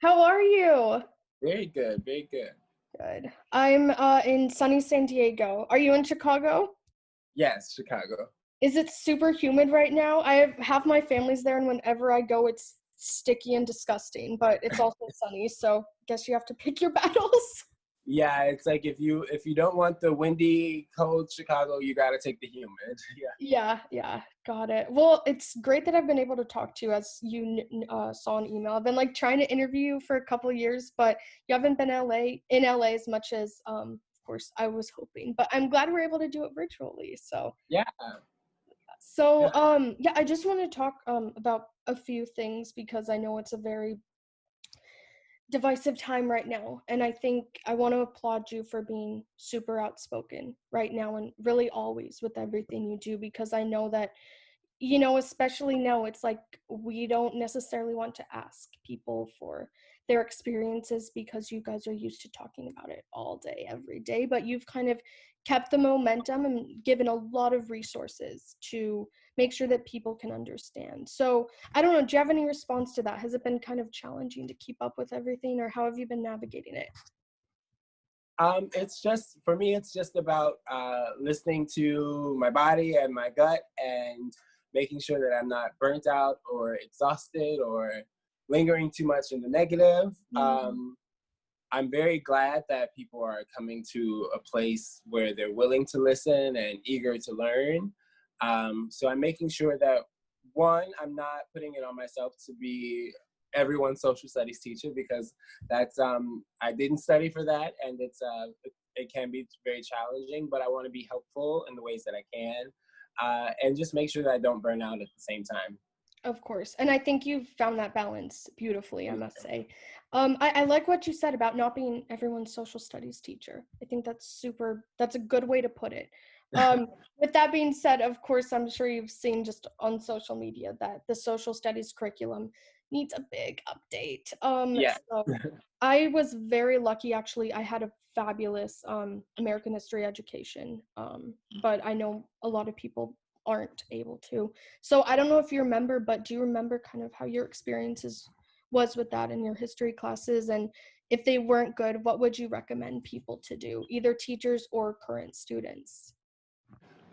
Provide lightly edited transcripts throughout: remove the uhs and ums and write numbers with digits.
How are you? Very good, very good. Good. I'm in sunny San Diego. Are you in Chicago? Yes, Chicago. Is it super humid right now? I have half my family's there, and whenever I go, it's sticky and disgusting, but it's also sunny, so guess you have to pick your battles. Yeah, it's like if you don't want the windy, cold Chicago, you gotta take the humid. Yeah. Yeah, got it. Well, it's great that I've been able to talk to you, as you saw an email. I've been like trying to interview you for a couple of years, but you haven't been in LA as much as of course I was hoping. But I'm glad we're able to do it virtually. Yeah. Yeah, I just want to talk about a few things because I know it's a very divisive time right now, and I think I want to applaud you for being super outspoken right now and really always with everything you do, because I know that, especially now, it's like we don't necessarily want to ask people for their experiences because you guys are used to talking about it all day, every day, but you've kind of kept the momentum and given a lot of resources to make sure that people can understand. So I don't know, do you have any response to that? Has it been kind of challenging to keep up with everything, or how have you been navigating it? It's just for me. It's just about listening to my body and my gut, and making sure that I'm not burnt out or exhausted or lingering too much in the negative. Mm. I'm very glad that people are coming to a place where they're willing to listen and eager to learn. So I'm making sure that, one, I'm not putting it on myself to be everyone's social studies teacher, because that's I didn't study for that, and it can be very challenging. But I want to be helpful in the ways that I can, and just make sure that I don't burn out at the same time. Of course. And I think you've found that balance beautifully, I must say. I like what you said about not being everyone's social studies teacher. I think that's a good way to put it. With that being said, of course, I'm sure you've seen just on social media that the social studies curriculum needs a big update. Yeah. So I was very lucky, actually. I had a fabulous American history education, but I know a lot of people aren't able to. So I don't know if you remember, but do you remember kind of how your experiences was with that in your history classes? And if they weren't good, what would you recommend people to do, either teachers or current students?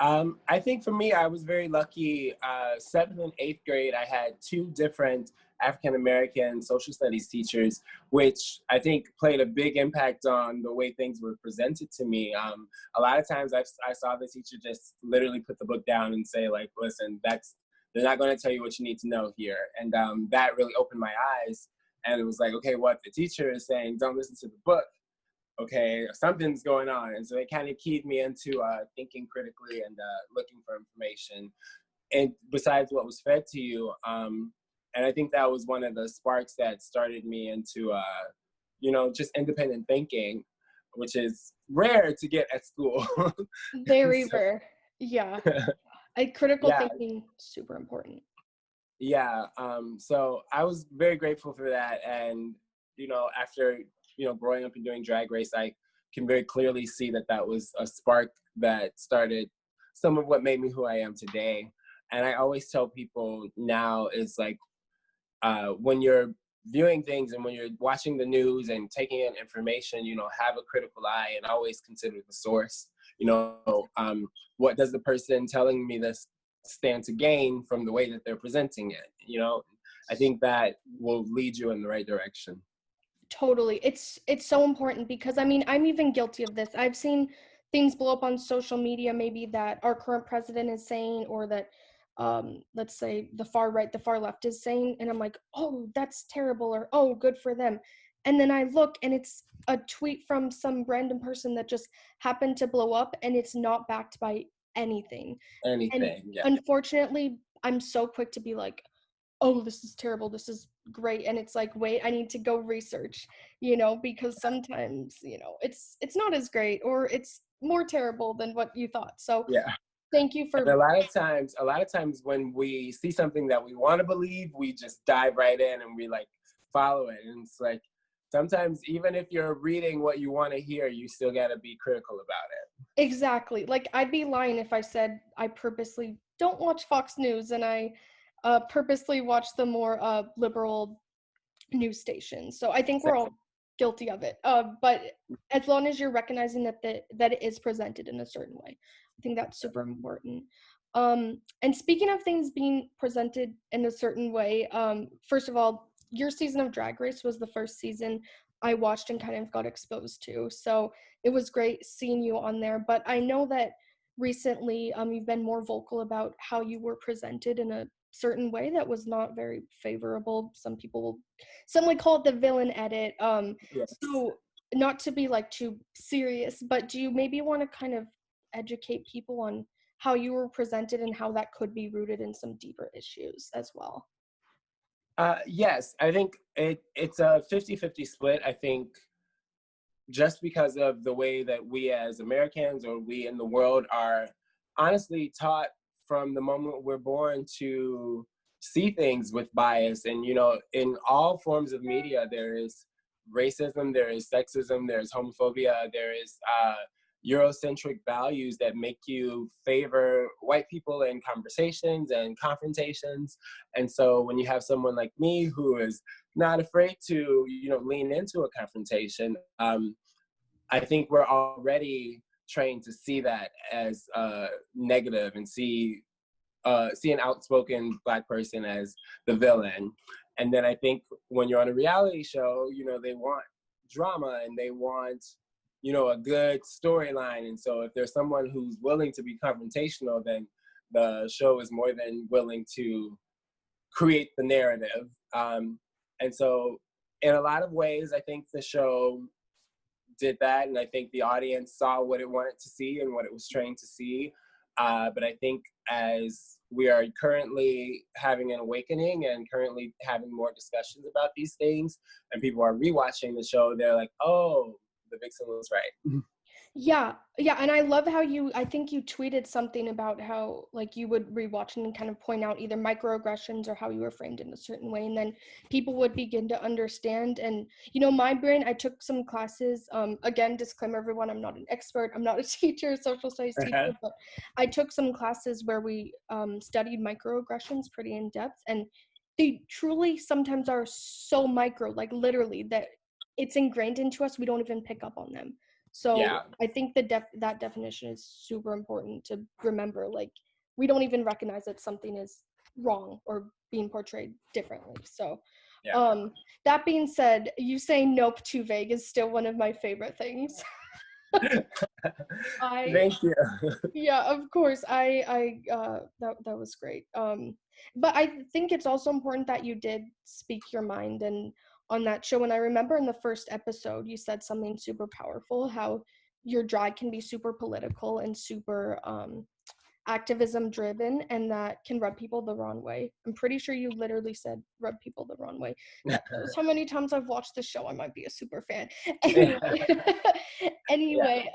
I think for me, I was very lucky. Seventh and eighth grade, I had two different African American social studies teachers, which I think played a big impact on the way things were presented to me. A lot of times I saw the teacher just literally put the book down and say, like, listen, they're not going to tell you what you need to know here. And that really opened my eyes. And it was like, okay, what the teacher is saying, don't listen to the book. Okay, something's going on. And so it kind of keyed me into thinking critically and looking for information. And besides what was fed to you, and I think that was one of the sparks that started me into, just independent thinking, which is rare to get at school. Very So, rare. Yeah. Critical yeah, thinking, super important. yeah. So I was very grateful for that. And, after, growing up and doing drag race, I can very clearly see that that was a spark that started some of what made me who I am today. And I always tell people now is like, when you're viewing things and when you're watching the news and taking in information, have a critical eye and always consider the source. What does the person telling me this stand to gain from the way that they're presenting it? I think that will lead you in the right direction. Totally. It's so important because I mean, I'm even guilty of this. I've seen things blow up on social media, maybe that our current president is saying, or that let's say the far right, the far left is saying, and I'm like, "Oh, that's terrible," or "Oh, good for them." And then I look and it's a tweet from some random person that just happened to blow up, and it's not backed by anything. And Anything, yeah. unfortunately, I'm so quick to be like, "Oh, this is terrible, this is great," and it's like, wait, I need to go research, because sometimes, it's not as great, or it's more terrible than what you thought. So Yeah. thank you And for a lot of times when we see something that we want to believe, we just dive right in and we like follow it. And it's like sometimes even if you're reading what you want to hear, you still got to be critical about it. exactly, like, I'd be lying if I said I purposely don't watch Fox News and I purposely watch the more liberal news stations. So I think So, we're all guilty of it. But as long as you're recognizing that that it is presented in a certain way, I think that's super important. And speaking of things being presented in a certain way, first of all, your season of Drag Race was the first season I watched and kind of got exposed to. So it was great seeing you on there. But I know that recently you've been more vocal about how you were presented in a certain way that was not very favorable. Some would call it the villain edit. yes. So not to be like too serious, but do you maybe want to kind of educate people on how you were presented and how that could be rooted in some deeper issues as well? Yes, I think it's a 50-50 split. I think just because of the way that we as Americans or we in the world are honestly taught from the moment we're born to see things with bias. And, you know, in all forms of media, there is racism, there is sexism, there's homophobia, there is Eurocentric values that make you favor white people in conversations and confrontations. And so when you have someone like me who is not afraid to, you know, lean into a confrontation, I think we're already trained to see that as negative and see an outspoken Black person as the villain. And then I think when you're on a reality show, you know, they want drama and they want, you know, a good storyline. And so if there's someone who's willing to be confrontational, then the show is more than willing to create the narrative. And so in a lot of ways, I think the show did that, and I think the audience saw what it wanted to see and what it was trained to see. But I think as we are currently having an awakening and currently having more discussions about these things, and people are rewatching the show, they're like, "Oh, the Vixen was right." Yeah, yeah, and I love how I think you tweeted something about how like you would rewatch and kind of point out either microaggressions or how you were framed in a certain way, and then people would begin to understand. And my brain, I took some classes. Again, disclaimer, everyone, I'm not an expert. I'm not a teacher, social studies teacher, but I took some classes where we studied microaggressions pretty in depth, and they truly sometimes are so micro, like literally that it's ingrained into us. We don't even pick up on them. So Yeah, I think that definition is super important to remember. Like, we don't even recognize that something is wrong or being portrayed differently. So, yeah. um, that being said, you saying nope too vague is still one of my favorite things. I Thank you. Yeah, of course. That was great. But I think it's also important that you did speak your mind and on that show. And I remember in the first episode, you said something super powerful, how your drag can be super political and super activism driven, and that can rub people the wrong way. I'm pretty sure you literally said rub people the wrong way. That shows how many times I've watched the show. I might be a super fan. Anyway, Yeah. Yeah. anyway,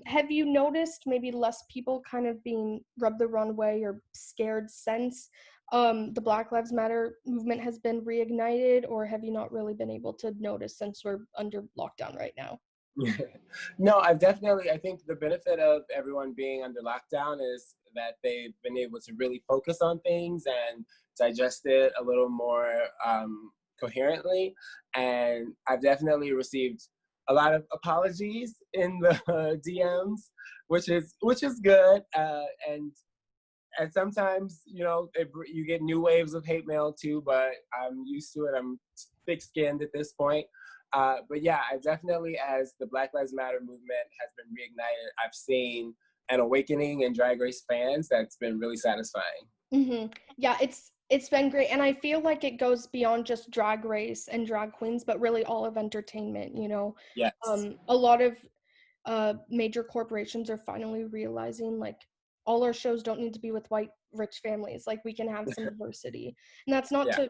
have you noticed maybe less people kind of being rubbed the wrong way or scared since the Black Lives Matter movement has been reignited, or have you not really been able to notice since we're under lockdown right now? No, I think the benefit of everyone being under lockdown is that they've been able to really focus on things and digest it a little more coherently. And I've definitely received a lot of apologies in the DMs, which is good. And sometimes, you know, you get new waves of hate mail too, but I'm used to it. I'm thick-skinned at this point. But yeah, I definitely, as the Black Lives Matter movement has been reignited, I've seen an awakening in Drag Race fans that's been really satisfying. Yeah, it's been great, and I feel like it goes beyond just Drag Race and drag queens, but really all of entertainment. Yes. A lot of major corporations are finally realizing like all our shows don't need to be with white rich families. Like, we can have some diversity, and that's not Yeah. to.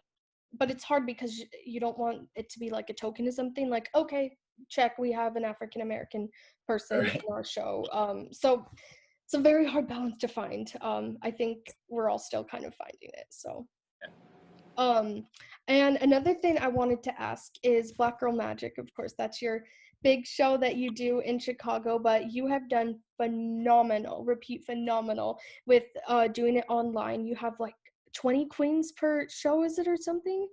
But it's hard because you don't want it to be like a tokenism thing. Like, okay, check, we have an African American person Right. in our show. So it's a very hard balance to find. I think we're all still kind of finding it. So, um, and another thing I wanted to ask is Black Girl Magic. Of course, that's your big show that you do in Chicago, but you have done phenomenal, repeat phenomenal with doing it online. You have like 20 queens per show, is it, or something?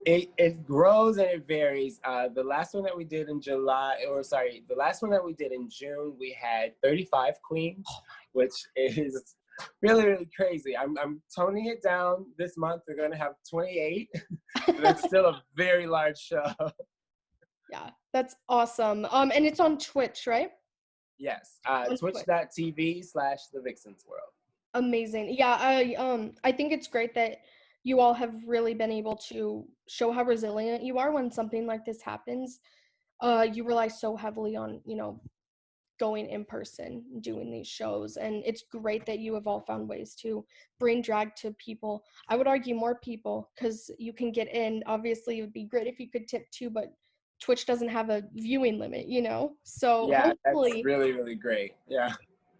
It grows and it varies. The last one that we did in the last one that we did in June, we had 35 queens, which is really, really crazy. I'm toning it down this month. We're going to have 28, but that's still a very large show. Yeah, that's awesome. And it's on Twitch, right? Yes, On Twitch. twitch.tv/The Vixen's World. Amazing. Yeah, I think it's great that you all have really been able to show how resilient you are when something like this happens. You rely so heavily on, going in person, doing these shows, and it's great that you have all found ways to bring drag to people. I would argue more people, because you can get in. Obviously, it would be great if you could tip too, but Twitch doesn't have a viewing limit, so Yeah, that's hopefully really, really great. Yeah,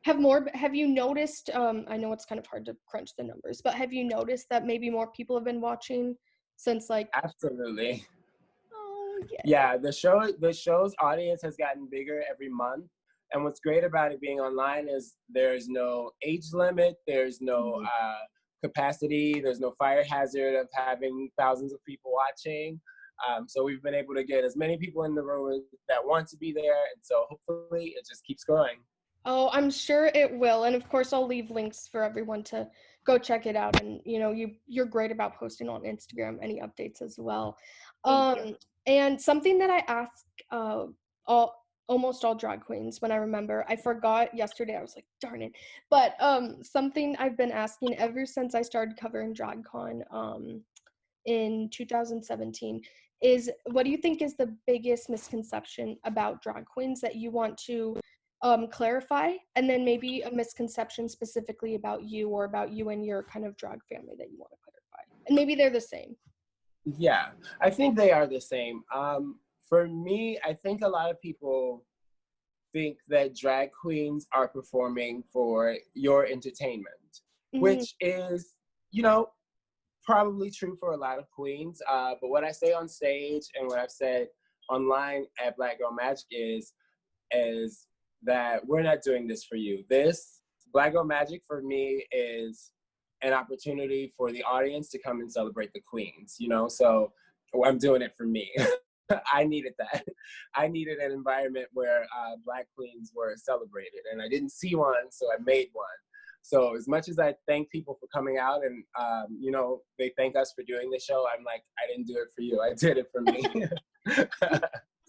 have you noticed, I know it's kind of hard to crunch the numbers, but have you noticed that maybe more people have been watching since, like, absolutely. oh yeah. Yeah, the show's audience has gotten bigger every month. And what's great about it being online is there's no age limit, there's no Mhm. capacity, there's no fire hazard of having thousands of people watching. So we've been able to get as many people in the room that want to be there, and so hopefully it just keeps growing. Oh, I'm sure it will. And of course, I'll leave links for everyone to go check it out. And you're great about posting on Instagram any updates as well. Thank you. And something that I ask all almost all drag queens when I remember, I forgot yesterday. I was like, darn it. But something I've been asking ever since I started covering DragCon in 2017 is, what do you think is the biggest misconception about drag queens that you want to clarify, and then maybe a misconception specifically about you or about you and your kind of drag family that you want to clarify, and maybe they're the same. Yeah, I think they are the same. For me, I think a lot of people think that drag queens are performing for your entertainment, Hmm. which is, you know, probably true for a lot of queens. But what I say on stage and what I've said online at Black Girl Magic is that we're not doing this for you. This Black Girl Magic for me is an opportunity for the audience to come and celebrate the queens, So I'm doing it for me. I needed that. I needed an environment where Black queens were celebrated, and I didn't see one, so I made one. So as much as I thank people for coming out and, they thank us for doing the show, I'm like, I didn't do it for you. I did it for me.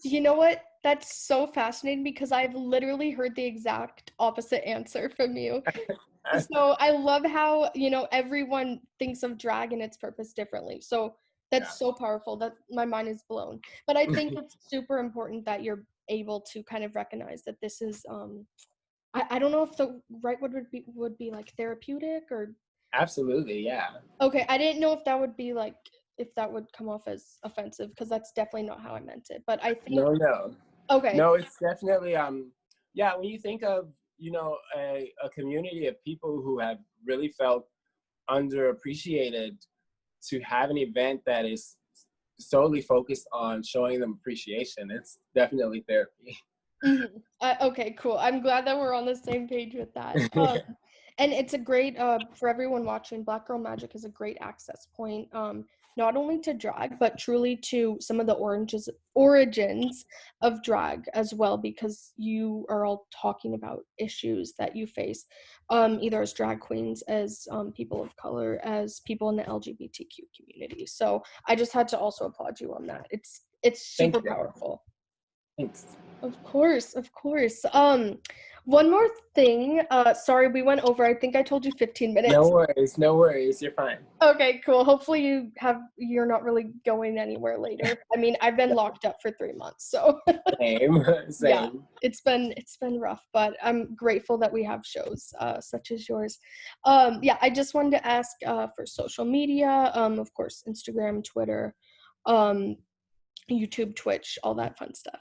You know what? That's so fascinating because I've literally heard the exact opposite answer from you. So I love how, everyone thinks of drag and its purpose differently. So Yeah. that's so powerful that my mind is blown. But I think it's super important that you're able to kind of recognize that this is I don't know if the right word would be like therapeutic or Absolutely, yeah. okay, I didn't know if that would be like if that would come off as offensive, because that's definitely not how I meant it. But I think No, no. okay. No, it's definitely yeah, when you think of, a community of people who have really felt underappreciated, to have an event that is solely focused on showing them appreciation, it's definitely therapy. Mhm. Okay, cool. I'm glad that we're on the same page with that. And it's a great for everyone watching. Black Girl Magic is a great access point, not only to drag, but truly to some of the origins of drag as well, because you are all talking about issues that you face, either as drag queens, as people of color, as people in the LGBTQ community. So I just had to also applaud you on that. It's Thank super you. powerful. Thanks. Of course, of course. One more thing. Sorry, we went over. I think I told you 15 No minutes. worries, no worries. You're fine. Okay, cool. Hopefully you're not really going anywhere later. I mean, I've been locked up for 3 months, so Same, yeah, same. it's been rough, but I'm grateful that we have shows such as yours. Yeah, I just wanted to ask for social media, of course, Instagram, Twitter, um, YouTube, Twitch, all that fun stuff.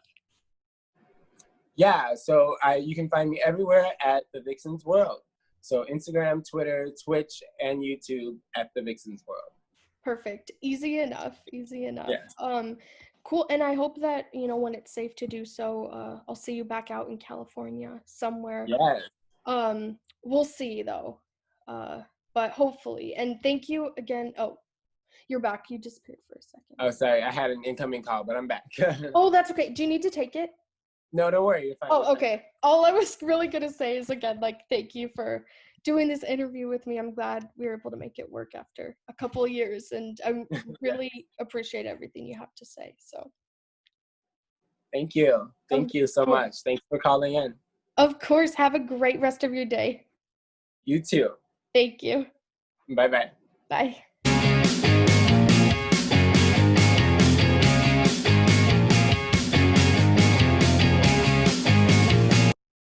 Yeah, so you can find me everywhere at The Vixen's World. So Instagram, Twitter, Twitch, and YouTube at The Vixen's World. Perfect. Easy enough. Easy enough. Yes. Cool. And I hope that, when it's safe to do so, I'll see you back out in California somewhere. Yes. We'll see though. But hopefully. And thank you again. Oh, you're back. You disappeared for a second. Oh, sorry. I had an incoming call, but I'm back. Oh, that's okay. Do you need to take it? No, don't worry. You're fine. Oh, okay. All I was really going to say is, again, like, thank you for doing this interview with me. I'm glad we were able to make it work after a couple of years, and I really appreciate everything you have to say. So Thank you. Thank you so much. Thanks for calling in. Of course. Have a great rest of your day. You too. Thank you. Bye-bye. Bye.